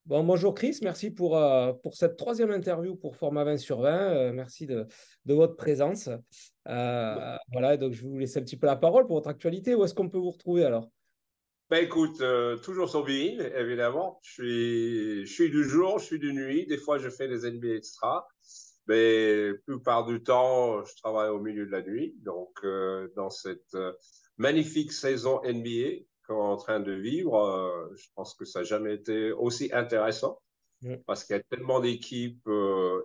Bon, bonjour Chris, merci pour cette troisième interview pour Format 20 sur 20. Merci de votre présence. Voilà, donc je vais vous laisser un petit peu la parole pour votre actualité. Où est-ce qu'on peut vous retrouver alors? Ben écoute, toujours sur Bein, évidemment. Je suis du jour, je suis du nuit. Des fois, je fais des NBA extra. Mais la plupart du temps, je travaille au milieu de la nuit. Donc, dans cette magnifique saison NBA qu'on est en train de vivre, je pense que ça n'a jamais été aussi intéressant Mm. parce qu'il y a tellement d'équipes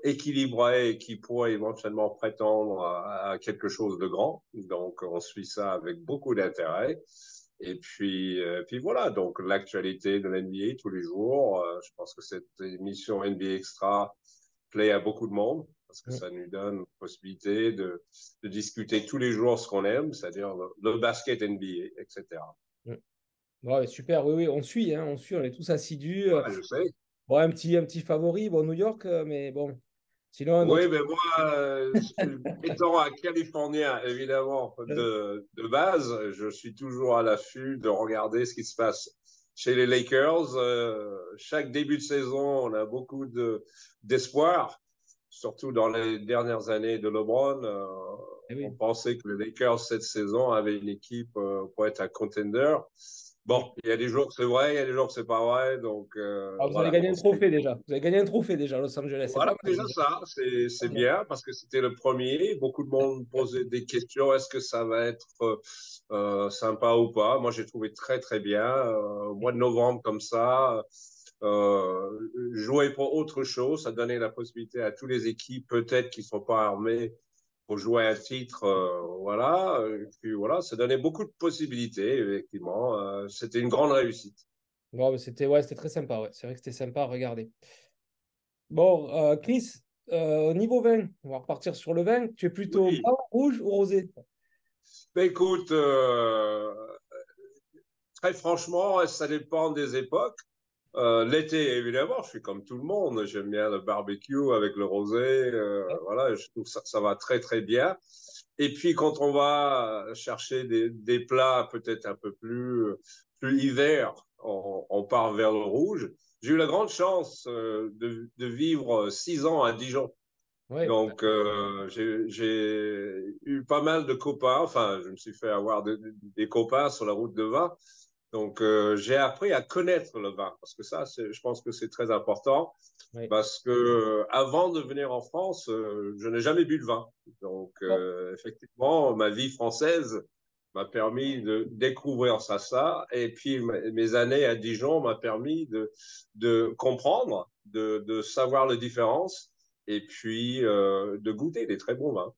équilibrées qui pourraient éventuellement prétendre à quelque chose de grand. Donc, on suit ça avec beaucoup d'intérêt. Et puis voilà, donc l'actualité de l'NBA tous les jours. Je pense que cette émission NBA Extra plaît à beaucoup de monde parce que Mm. ça nous donne la possibilité de discuter tous les jours ce qu'on aime, c'est-à-dire le basket NBA, etc. Mm. Ouais, super, oui, oui, on suit, hein, on suit, on est tous assidus. Ouais, je sais. Bon, un petit favori, bon, New York, mais bon, sinon, Oui, notre. mais moi, étant un Californien, évidemment, de base, je suis toujours à l'affût de regarder ce qui se passe chez les Lakers. Chaque début de saison, on a beaucoup d'espoir, surtout dans les dernières années de LeBron. Eh On oui. pensait que les Lakers, cette saison, avaient une équipe pour être un contender. Mm. Bon, il y a des jours que c'est vrai, il y a des jours que c'est pas vrai. Donc, Ah, vous avez voilà, gagné un on suit. trophée déjà. Vous avez gagné un trophée déjà, Los Angeles, c'est Voilà, pas mal déjà déjà. ça, c'est bien parce que c'était le premier. Beaucoup de monde posait des questions. Est-ce que ça va être sympa ou pas? Moi, j'ai trouvé très très bien. Au mois de novembre comme ça, jouer pour autre chose, ça donnait la possibilité à toutes les équipes, peut-être qui sont pas armées, pour jouer un titre. Voilà. Et puis voilà, ça donnait beaucoup de possibilités. Effectivement, c'était une grande réussite. Bon, mais c'était ouais, c'était très sympa, ouais. C'est vrai que c'était sympa à regarder. Bon, Chris, au niveau vin, on va repartir sur le vin. Tu es plutôt Oui. blanc, rouge ou rosé? Ben, écoute, très franchement, ça dépend des époques. L'été, évidemment, je suis comme tout le monde. J'aime bien le barbecue avec le rosé. Voilà, je trouve ça va très, très bien. Et puis, quand on va chercher des plats peut-être un peu plus hiver, on part vers le rouge. J'ai eu la grande chance de vivre 6 ans à Dijon. Oui. Donc, j'ai eu pas mal de copains. Enfin, je me suis fait avoir des copains sur la route de vin. Donc, j'ai appris à connaître le vin parce que ça, je pense que c'est très important Oui. parce que avant de venir en France, je n'ai jamais bu de vin. Donc, Bon. effectivement, ma vie française m'a permis de découvrir ça. Et puis, mes années à Dijon m'a permis de comprendre, de savoir les différences et puis de goûter des très bons vins.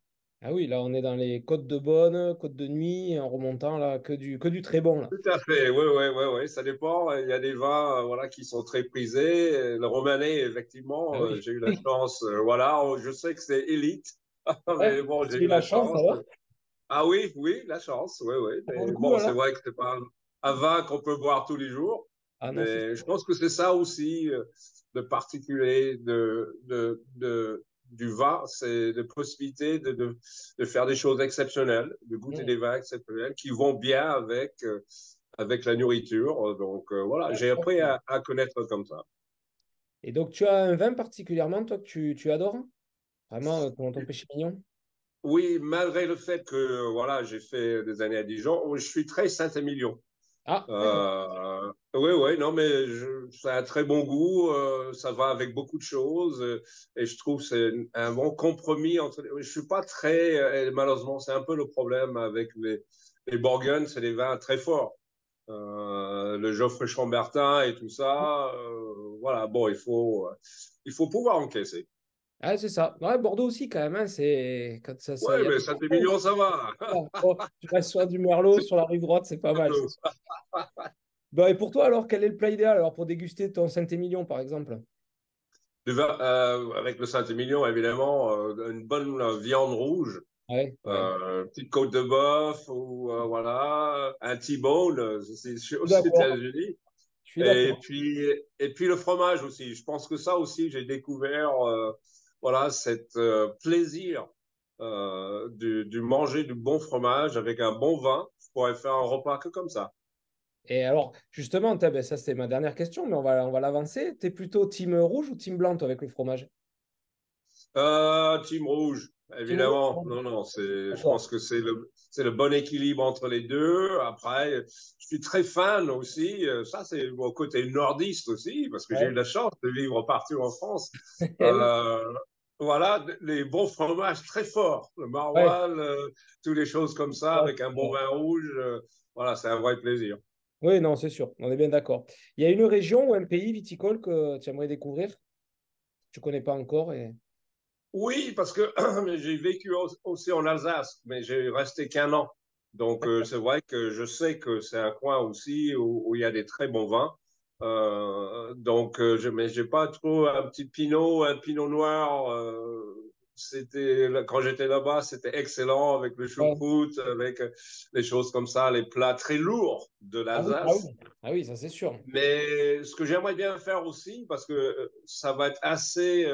Ah oui, là, on est dans les côtes de Beaune, côtes de Nuit, en remontant là, que du très bon là. Tout à fait, oui, oui, oui, oui, ça dépend. Il y a des vins, voilà, qui sont très prisés. Le Romanée, Ah effectivement, oui. j'ai eu la chance, voilà, je sais que c'est élite, Ouais, mais bon, si j'ai tu as eu eu la la chance chance. alors. Ah oui, oui, la chance, oui, oui. Ça vaut le Mais coup bon, c'est alors? vrai que c'est pas un vin qu'on peut boire tous les jours, Ah non, c'est mais je sûr. pense que c'est ça aussi, de particulier du vin, c'est de possibilité de faire des choses exceptionnelles, de goûter Mm. des vins exceptionnels qui vont bien avec la nourriture. Donc voilà, Ouais, j'ai tout à appris fait. à connaître comme ça. Et donc, tu as un vin particulièrement, toi, que tu adores? Vraiment, ton péché mignon? Oui, malgré le fait que voilà, j'ai fait des années à Dijon, je suis très Saint-Émilion. Ah, d'accord. Oui, oui, non, mais ça a un très bon goût, ça va avec beaucoup de choses, et je trouve que c'est un bon compromis entre. Je suis pas très, malheureusement, c'est un peu le problème avec les Bourgognes, c'est des vins très forts. Le Geoffrey Chambertin et tout ça, voilà, bon, il faut pouvoir encaisser. Ah, c'est ça. Ouais, Bordeaux aussi, quand même, hein, c'est quand il Ouais, y a mais des Saint-Émilion, ça va. Oh, tu restes sur du Merlot, C'est sur la rive droite, c'est pas mal, c'est tout. sûr. Bon, et pour toi, alors, quel est le plat idéal alors, pour déguster ton Saint-Émilion, par exemple? Avec le Saint-Émilion, évidemment, une bonne viande rouge, Ouais, ouais. petite côte de bœuf ou voilà, un T-bone, c'est Je suis aux d'accord. États-Unis. Je suis Et d'accord. puis, et puis le fromage aussi. Je pense que ça aussi, j'ai découvert, voilà, cet plaisir du manger du bon fromage avec un bon vin. Je pourrais faire un repas que comme ça. Et alors, justement, ben, ça c'était ma dernière question, mais on va l'avancer. Tu es plutôt team rouge ou team blanc, toi, avec le fromage? Team rouge, Team rouge? évidemment. Non. Non, non, je D'accord. pense que c'est le bon équilibre entre les deux. Après, je suis très fan aussi. Ça, c'est mon côté nordiste aussi, parce que j'ai eu Ouais. la chance de vivre partout en France. Eh oui. Euh, voilà, les bons fromages très forts, le Ouais. maroilles, toutes les choses comme ça, Ouais. avec un bon vin rouge. Voilà, c'est un vrai plaisir. Oui, non, c'est sûr, on est bien d'accord. Il y a une région ou un pays viticole que tu aimerais découvrir? Tu connais pas encore et... Oui, parce que j'ai vécu aussi en Alsace, mais j'ai resté qu'un an. Donc, c'est vrai que je sais que c'est un coin aussi où il y a des très bons vins. Donc, mais j'ai pas trop un petit pinot, un pinot noir. Quand j'étais là-bas, c'était excellent avec le Ouais. choucroute, avec les choses comme ça, les plats très lourds de Ah oui, ah l'Alsace. oui. Ah oui, ça c'est sûr. Mais ce que j'aimerais bien faire aussi, parce que ça va être assez,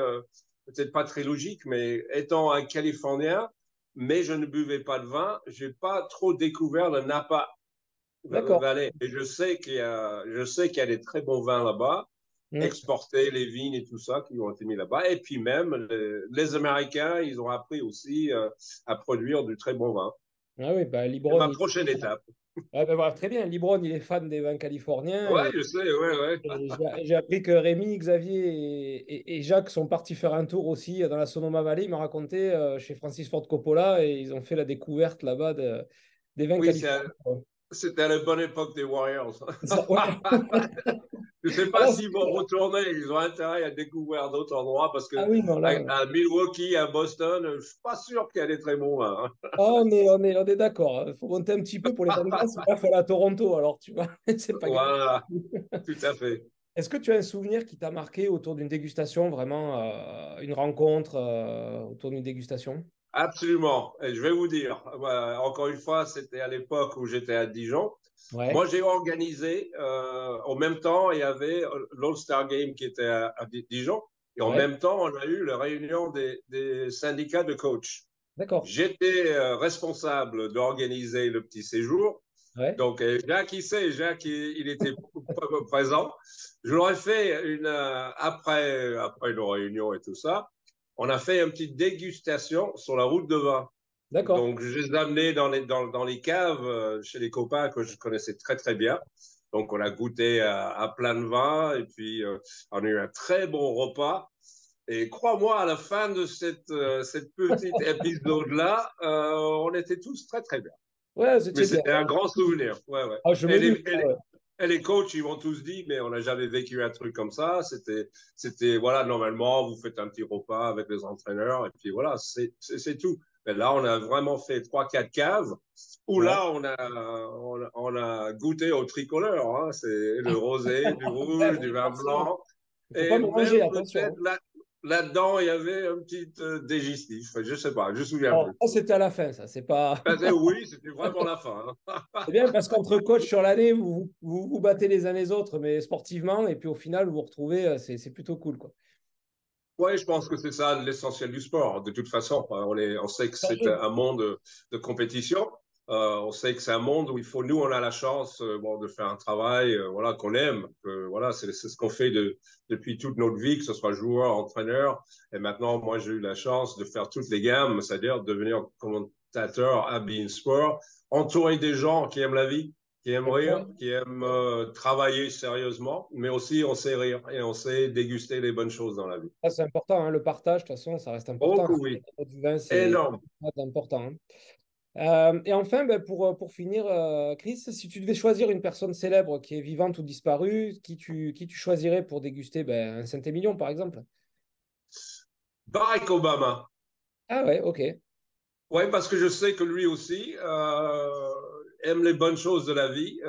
peut-être pas très logique, mais étant un Californien, mais je ne buvais pas de vin, j'ai pas trop découvert le Napa D'accord. Valley. Et je sais qu'il y a des très bons vins là-bas, Mm. exportés, les vignes et tout ça qui ont été mis là-bas. Et puis même, les Américains, ils ont appris aussi à produire du très bon vin. Ah oui, bah, C'est Libron, ma prochaine étape. ouais, bah, voilà, très bien. Libron, il est fan des vins californiens Ouais, je sais, ouais, ouais. et j'ai appris que Rémi, Xavier et Jacques sont partis faire un tour aussi dans la Sonoma Valley. Ils m'ont raconté chez Francis Ford Coppola et ils ont fait la découverte là-bas des vins Oui, californiens. c'était à la bonne époque des Warriors. Ouais. Je ne sais Ah pas non, s'ils vont retourner. Ils ont intérêt à découvrir d'autres endroits parce ah que oui, non, là. à Milwaukee, à Boston, je ne suis pas sûr qu'il y a des très bons vins. Ah, on est d'accord. Il faut monter un petit peu pour les Bengals. Là, il faut aller à Toronto, alors, tu vois. C'est pas grave. Voilà, tout à fait. Est-ce que tu as un souvenir qui t'a marqué autour d'une dégustation, vraiment une rencontre autour d'une dégustation? Absolument. Et je vais vous dire, encore une fois, c'était à l'époque où j'étais à Dijon. Ouais, Moi, j'ai organisé, en même temps, il y avait l'All-Star Game qui était à Dijon. Et en ouais, même temps, on a eu la réunion des syndicats de coachs. d'accord. J'étais responsable d'organiser le petit séjour. Ouais, Donc, Jacques, Jacques, il était présent. Je leur ai fait après nos réunions et tout ça, on a fait une petite dégustation sur la route de vin. d'accord. Donc, je les ai amenés dans les caves chez les copains que je connaissais très, très bien. Donc, on a goûté à plein de vins et puis on a eu un très bon repas. Et crois-moi, à la fin de cette petite épisode-là, on était tous très, très bien. Ouais, Mais c'était bien. c'était un grand souvenir. Ouais, ouais. Ah, je Et me les, doute. et Ah les- ouais. et les coachs, ils m'ont tous dit, mais on n'a jamais vécu un truc comme ça. Voilà, normalement, vous faites un petit repas avec les entraîneurs, et puis voilà, c'est tout. Mais là, on a vraiment fait trois, quatre caves, où Ouais. là, on a goûté au tricolore. Hein. C'est le rosé, du Ouais, rouge, du ouais, vin forcément. blanc. Il faut pas Et mélanger, même attention, peut-être hein. là-dedans, il y avait un petit digestif. Je sais pas, je me souviens Alors, plus. ça, c'était à la fin, ça. C'est pas. Oui, c'était vraiment la fin. Hein. C'est bien parce qu'entre coachs sur l'année, vous battez les uns les autres, mais sportivement, et puis au final, vous vous retrouvez, c'est plutôt cool, quoi. Oui, je pense que c'est ça l'essentiel du sport. De toute façon, on sait que c'est Changer. un monde de compétition. On sait que c'est un monde où nous, on a la chance bon, de faire un travail voilà, qu'on aime. Voilà, c'est ce qu'on fait depuis toute notre vie, que ce soit joueur, entraîneur. Et maintenant, moi, j'ai eu la chance de faire toutes les gammes, c'est-à-dire de devenir commentateur à beIN Sport, entouré des gens qui aiment la vie, qui aiment rire, Ouais. qui aiment travailler sérieusement, mais aussi on sait rire et on sait déguster les bonnes choses dans la vie. Ça, c'est important, hein. Le partage, de toute façon, ça reste Oh important. que oui, Du vin, c'est énorme. important, hein. Et enfin, ben, pour finir, Chris, si tu devais choisir une personne célèbre qui est vivante ou disparue, qui tu choisirais pour déguster ben, un Saint-Émilion, par exemple? Barack Obama. Ah ouais, ok. Oui, parce que je sais que lui aussi aime les bonnes choses de la vie.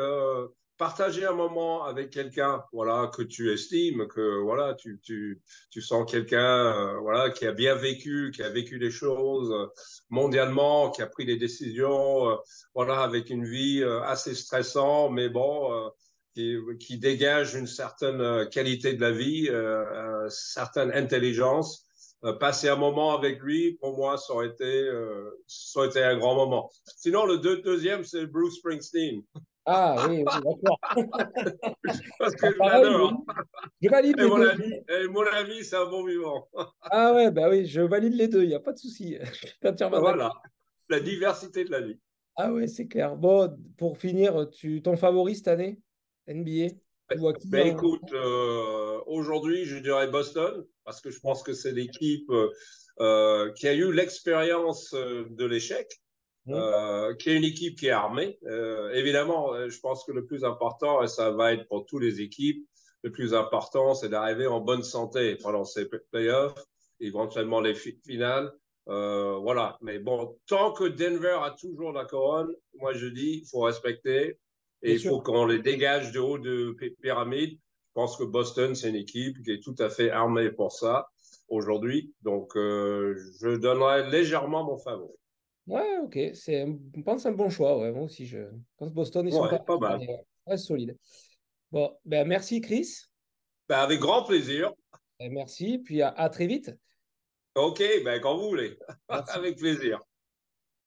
Partager un moment avec quelqu'un, voilà, que tu estimes, que voilà, tu sens quelqu'un, voilà, qui a bien vécu, qui a vécu des choses mondialement, qui a pris des décisions, voilà, avec une vie assez stressante, mais bon, qui dégage une certaine qualité de la vie, une certaine intelligence. Passer un moment avec lui, pour moi, ça aurait été un grand moment. Sinon, le deuxième, c'est Bruce Springsteen. Ah oui, oui, d'accord. parce Bah, que je pareil, l'adore. je valide les deux. Et mon ami, c'est un bon vivant. Ah ouais, bah oui, je valide les deux, il n'y a pas de souci. Je suis entièrement d'accord. Voilà, la diversité de la vie. Ah ouais, c'est clair. Bon, pour finir, ton favori cette année? NBA? Tu vois qui Ben en... écoute, aujourd'hui, je dirais Boston, parce que je Ouais. pense que c'est l'équipe qui a eu l'expérience de l'échec, Hmm, qui est une équipe qui est armée. Évidemment, je pense que le plus important, et ça va être pour toutes les équipes, le plus important, c'est d'arriver en bonne santé pendant ces playoffs, éventuellement les finales. Voilà. Mais bon, tant que Denver a toujours la couronne, moi je dis, il faut respecter et bien il faut sûr. qu'on les dégage de haut de pyramide. Je pense que Boston, c'est une équipe qui est tout à fait armée pour ça aujourd'hui. Donc, je donnerais légèrement mon favori. Ouais, ok. Je pense que c'est un bon choix. Ouais, moi aussi, je pense que Boston, ils sont pas Ouais, pas mal. mal. Ouais, solides. Bon, ben merci Chris. Ben, avec grand plaisir. Merci, puis à très vite. OK, ben, quand vous voulez. Merci. Avec plaisir.